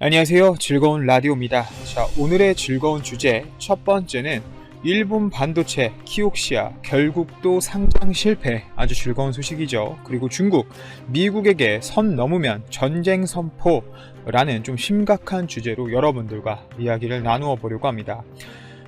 안녕하세요. 즐거운 라디오입니다. 자, 오늘의 즐거운 주제 첫 번째는 일본 반도체 키옥시아 결국 또 상장 실패, 아주 즐거운 소식이죠. 그리고 중국, 미국에게 선 넘으면 전쟁 선포라는 좀 심각한 주제로 여러분들과 이야기를 나누어 보려고 합니다.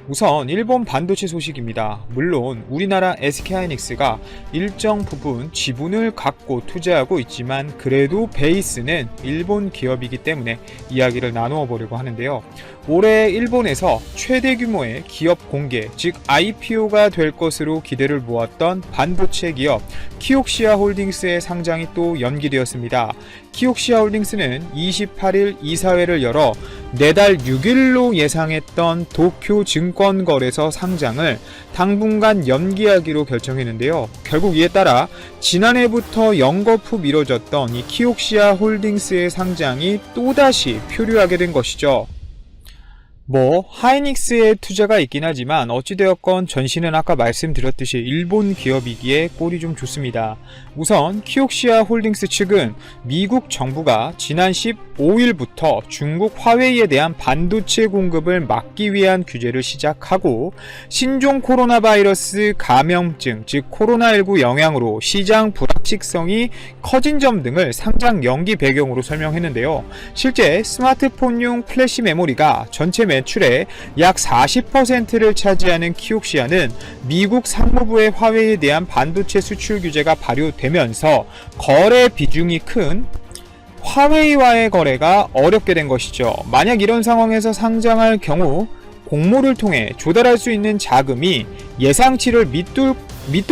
우선 일본 반도체 소식입니다. 물론 우리나라 SK하이닉스가 일정 부분 지분을 갖고 투자하고 있지만 그래도 베이스는 일본 기업이기 때문에 이야기를 나누어 보려고 하는데요. 올해 일본에서 최대 규모의 기업 공개, 즉 IPO가 될 것으로 기대를 모았던 반도체 기업 키옥시아 홀딩스의 상장이 또 연기되었습니다. 키옥시아 홀딩스는 28일 이사회를 열어 내달 6일로 예상했던 도쿄 증권거래소 상장을 당분간 연기하기로 결정했는데요. 결국 이에 따라 지난해부터 연거푸 미뤄졌던 이 키옥시아 홀딩스의 상장이 또다시 표류하게 된 것이죠. 하이닉스의 투자가 있긴 하지만 어찌되었건 전신은 아까 말씀드렸듯이 일본 기업이기에 꼴이 좀 좋습니다. 우선 키옥시아 홀딩스 측은 미국 정부가 지난 15일부터 중국 화웨이에 대한 반도체 공급을 막기 위한 규제를 시작하고 신종 코로나 바이러스 감염증, 즉 코로나19 영향으로 시장 불확실성이 커진 점 등을 상장 연기 배경으로 설명했는데요. 실제 스마트폰용 플래시 메모리가 전체 매출의 약 40%를 차지하는 키옥시아는 미국 상무부의 화웨이에 대한 반도체 수출 규제가 발효되면서 거래 비중이 큰 화웨이와의 거래가 어렵게 된 것이죠. 만약 이런 상황에서 상장할 경우 공모를 통해 조달할 수 있는 자금이 예상치를 밑돌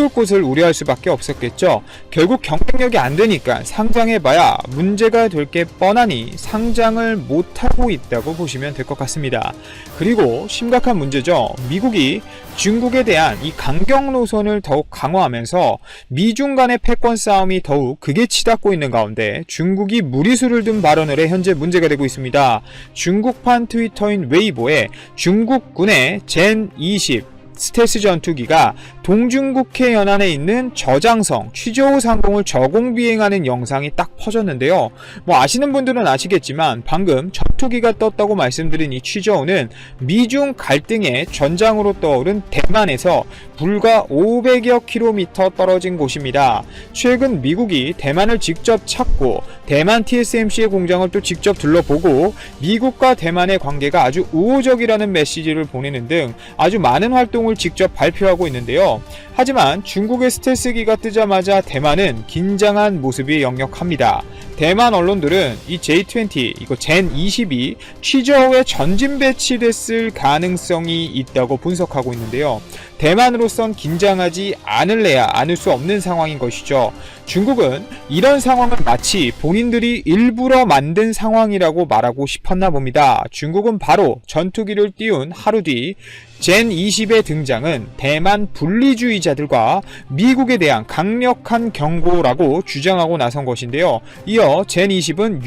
것을 우려할 수밖에 없었겠죠. 결국 경쟁력이 안 되니까 상장해봐야 문제가 될 게 뻔하니 상장을 못하고 있다고 보시면 될 것 같습니다. 그리고 심각한 문제죠. 미국이 중국에 대한 이 강경 노선을 더욱 강화하면서 미중 간의 패권 싸움이 더욱 극에 치닫고 있는 가운데 중국이 무리수를 둔 발언을 해 현재 문제가 되고 있습니다. 중국판 트위터인 웨이보에 중국군의 젠20 스텔스 전투기가 동중국해 연안에 있는 저장성 취저우 상공을 저공 비행하는 영상이 딱 퍼졌는데요. 아시는 분들은 아시겠지만 방금 전투기가 떴다고 말씀드린 이 취저우는 미중 갈등의 전장으로 떠오른 대만에서 불과 500여 킬로미터 떨어진 곳입니다. 최근 미국이 대만을 직접 찾고 대만 TSMC의 공장을 또 직접 둘러보고 미국과 대만의 관계가 아주 우호적이라는 메시지를 보내는 등 아주 많은 활동을 직접 발표하고 있는데요. 하지만 중국의 스텔스기가 뜨자마자 대만은 긴장한 모습이 역력합니다. 대만 언론들은 이 J20, 이거 젠20이 취저우에 전진 배치됐을 가능성이 있다고 분석하고 있는데요. 대만으로선 긴장하지 않을래야 않을 수 없는 상황인 것이죠. 중국은 이런 상황을 마치 본인들이 일부러 만든 상황이라고 말하고 싶었나 봅니다. 중국은 바로 전투기를 띄운 하루 뒤 젠20의 등장은 대만 분리주의자들과 미국에 대한 강력한 경고라고 주장하고 나선 것인데요. 이어 젠20은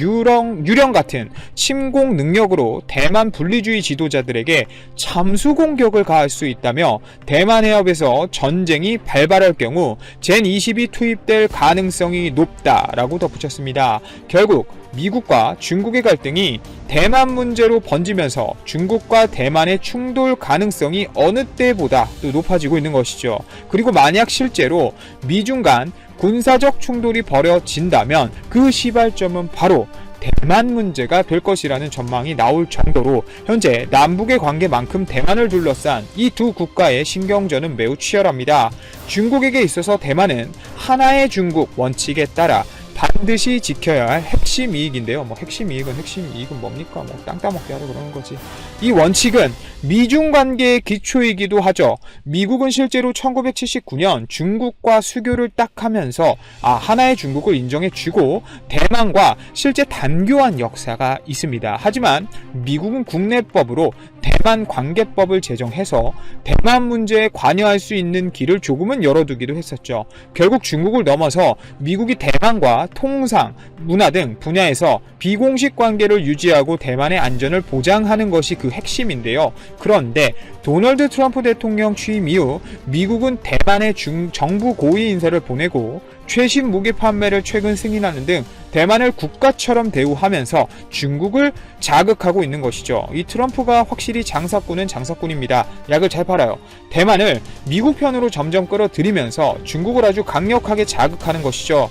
유령 같은 침공 능력으로 대만 분리주의 지도자들에게 잠수 공격을 가할 수 있다며 대만 해협에서 전쟁이 발발할 경우 젠20이 투입될 가능성이 높다라고 덧붙였습니다. 결국 미국과 중국의 갈등이 대만 문제로 번지면서 중국과 대만의 충돌 가능성이 어느 때보다 또 높아지고 있는 것이죠. 그리고 만약 실제로 미중 간 군사적 충돌이 벌어진다면 그 시발점은 바로 대만 문제가 될 것이라는 전망이 나올 정도로 현재 남북의 관계만큼 대만을 둘러싼 이 두 국가의 신경전은 매우 치열합니다. 중국에게 있어서 대만은 하나의 중국 원칙에 따라 반드시 지켜야 할 핵심 이익인데요. 핵심 이익은 뭡니까? 땅 따먹게 하려 그러는 거지. 이 원칙은 미중 관계의 기초이기도 하죠. 미국은 실제로 1979년 중국과 수교를 딱 하면서 하나의 중국을 인정해주고 대만과 실제 단교한 역사가 있습니다. 하지만 미국은 국내법으로 대만 관계법을 제정해서 대만 문제에 관여할 수 있는 길을 조금은 열어두기도 했었죠. 결국 중국을 넘어서 미국이 대만과 통상, 문화 등 분야에서 비공식 관계를 유지하고 대만의 안전을 보장하는 것이 그 핵심인데요. 그런데 도널드 트럼프 대통령 취임 이후 미국은 대만의 정부 고위 인사를 보내고 최신 무기 판매를 최근 승인하는 등 대만을 국가처럼 대우하면서 중국을 자극하고 있는 것이죠. 이 트럼프가 확실히 장사꾼은 장사꾼입니다. 약을 잘 팔아요. 대만을 미국 편으로 점점 끌어들이면서 중국을 아주 강력하게 자극하는 것이죠.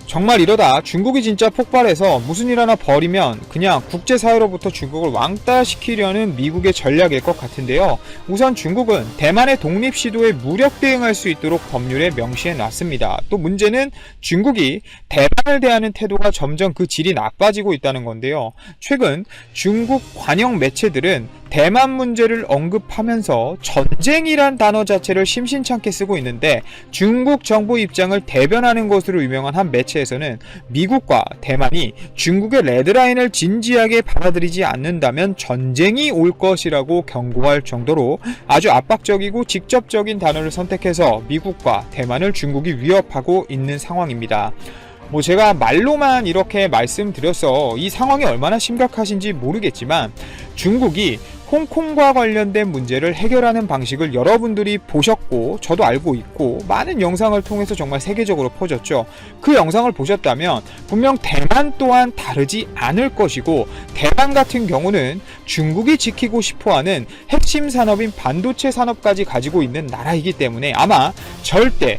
정말 이러다 중국이 진짜 폭발해서 무슨 일 하나 벌이면 그냥 국제사회로부터 중국을 왕따시키려는 미국의 전략일 것 같은데요. 우선 중국은 대만의 독립 시도에 무력 대응할 수 있도록 법률에 명시해 놨습니다. 또 문제는 중국이 대만을 대하는 태도가 점점 그 질이 나빠지고 있다는 건데요. 최근 중국 관영 매체들은 대만 문제를 언급하면서 전쟁이란 단어 자체를 심심찮게 쓰고 있는데, 중국 정부 입장을 대변하는 것으로 유명한 한 매체에서는 미국과 대만이 중국의 레드라인을 진지하게 받아들이지 않는다면 전쟁이 올 것이라고 경고할 정도로 아주 압박적이고 직접적인 단어를 선택해서 미국과 대만을 중국이 위협하고 있는 상황입니다. 제가 말로만 이렇게 말씀드려서 이 상황이 얼마나 심각하신지 모르겠지만, 중국이 홍콩과 관련된 문제를 해결하는 방식을 여러분들이 보셨고 저도 알고 있고 많은 영상을 통해서 정말 세계적으로 퍼졌죠. 그 영상을 보셨다면 분명 대만 또한 다르지 않을 것이고, 대만 같은 경우는 중국이 지키고 싶어하는 핵심 산업인 반도체 산업까지 가지고 있는 나라이기 때문에 아마 절대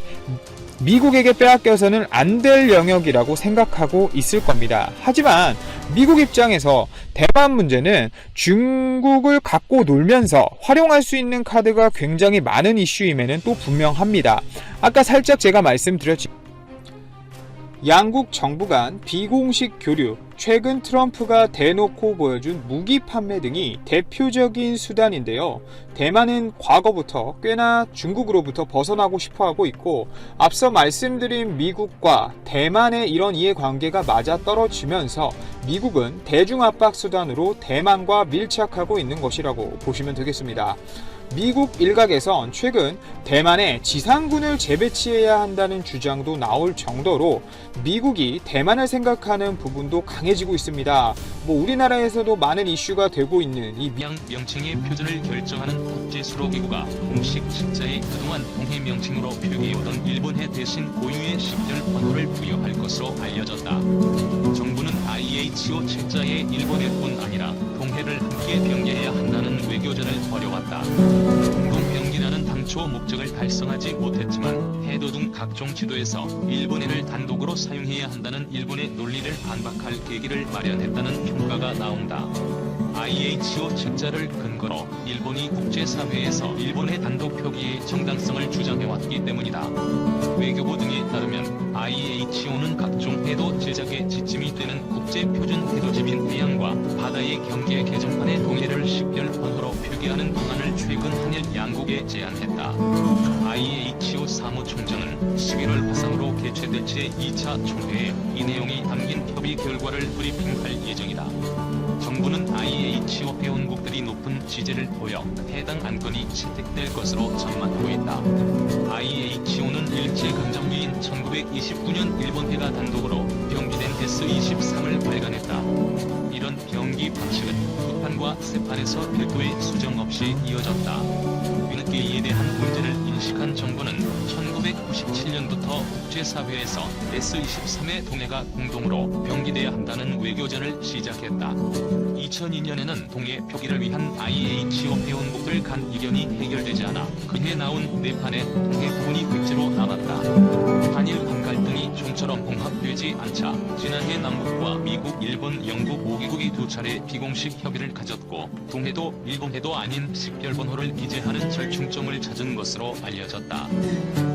미국에게 빼앗겨서는 안 될 영역이라고 생각하고 있을 겁니다. 하지만 미국 입장에서 대만 문제는 중국을 갖고 놀면서 활용할 수 있는 카드가 굉장히 많은 이슈임에는 또 분명합니다. 아까 살짝 제가 말씀드렸지만 양국 정부 간 비공식 교류, 최근 트럼프가 대놓고 보여준 무기 판매 등이 대표적인 수단인데요. 대만은 과거부터 꽤나 중국으로부터 벗어나고 싶어하고 있고, 앞서 말씀드린 미국과 대만의 이런 이해관계가 맞아떨어지면서 미국은 대중압박 수단으로 대만과 밀착하고 있는 것이라고 보시면 되겠습니다. 미국 일각에선 최근 대만에 지상군을 재배치해야 한다는 주장도 나올 정도로 미국이 대만을 생각하는 부분도 강해지고 있습니다. 우리나라에서도 많은 이슈가 되고 있는 이 명칭의 표준을 결정하는 국제수로기구가 공식 책자에 그동안 동해 명칭으로 표기해오던 일본해 대신 고유의 식별 번호를 부여할 것으로 알려졌다. 정부는 IHO 책자에 일본해뿐 아니라 동해를 함께 병리해야 한다는 외교전을 벌여왔다. 공동병기라는 당초 목적을 달성하지 못했지만 해도 등 각종 지도에서 일본해를 단독으로 사용해야 한다는 일본의 논리를 반박할 계기를 마련했다는 평가가 나온다. IHO 책자를 근거로 일본이 국제사회에서 일본의 단독 표기의 정당성을 주장해왔기 때문이다. 외교부 등에 따르면 IHO는 각종 해도 제작에 지침이 되는 국제표준 해도지민 해양과 바다의 경계 개정판의 동해를 식별 번호로 표기하는 방안을 최근 한일 양국에 제안했다. IHO 사무총장은 11월 화상으로 개최될 제2차 총회에 이 내용이 담긴 협의 결과를 브리핑할 예정이다. 정부는 IHO 회원국들이 높은 지지를 보여 해당 안건이 채택될 것으로 전망하고 있다. IHO는 일제강점기인 1929년 일본해가 단독으로 병기된 S-23을 발간했다. 이런 병기 방식은 북한과 세판에서 별도의 수정 없이 이어졌다. 뒤늦게 이에 대한 문제를 인식한 정부는 1997년부터 국제사회에서 S-23의 동해가 공동으로 병기돼야 한다는 외교전을 시작했다. 2002년에는 동해 표기를 위한 IHO 회원국들 간 의견이 해결되지 않아 그해 나온 내판에 동해 부분이 획지로 남았다. 한일 간 갈등이 좀처럼 봉합되지 않자 지난해 남북과 미국, 일본, 영국 5개국이 두 차례 비공식 협의를 가졌고, 동해도 일본해도 아닌 식별번호를 기재하는 절충점을 찾은 것으로 알려졌다.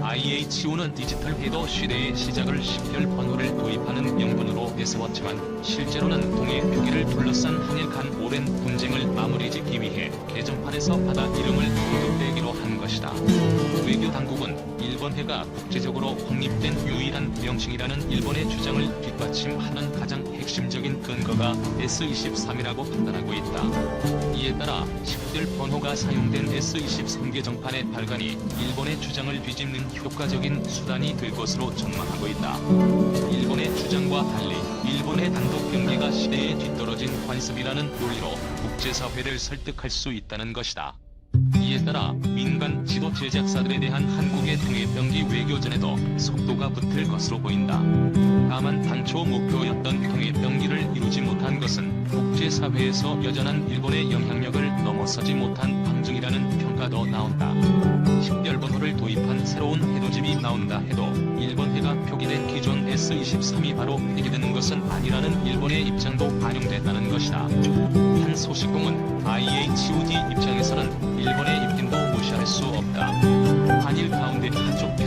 IHO는 디지털 해도 시대의 시작을 식별번호를 도입하는 명분으로 내세웠지만 실제로는 동해 표기를 둘러싼 한일 간 오랜 분쟁을 마무리 짓기 위해 개정판에서 바다 이름을 도입되기로 한 것이다. 외교 당국은 일본해가 국제적으로 확립된 유일한 명칭이라는 일본의 주장을 뒷받침하는 가장 핵심적인 근거가 S-23이라고 판단하고 있다. 이에 따라 식별 번호가 사용된 S-23 개정판의 발간이 일본의 주장을 뒤집는 효과적인 수단이 될 것으로 전망하고 있다. 일본의 주장과 달리 일본의 단독 병기가 시대에 뒤떨어진 관습이라는 논리로 국제사회를 설득할 수 있다는 것이다. 이에 따라 민간 지도 제작사들에 대한 한국의 통일병기 외교전에도 속도가 붙을 것으로 보인다. 다만 당초 목표였던 통일병기를 이루지 못한 것은 국제사회에서 여전한 일본의 영향력을 넘어서지 못한 방증이라는 평가도 나온다. 식별번호를 도입한 새로운 해도집이 나온다 해도 일본해가 표기된 기존 S-23이 바로 폐기되는 것은 아니라는 일본의 입장도 반영됐다는 것이다. 한 소식공은 IHOD 입장에서는 일본의 입김도 무시할 수 없다. 한일 가운데 한쪽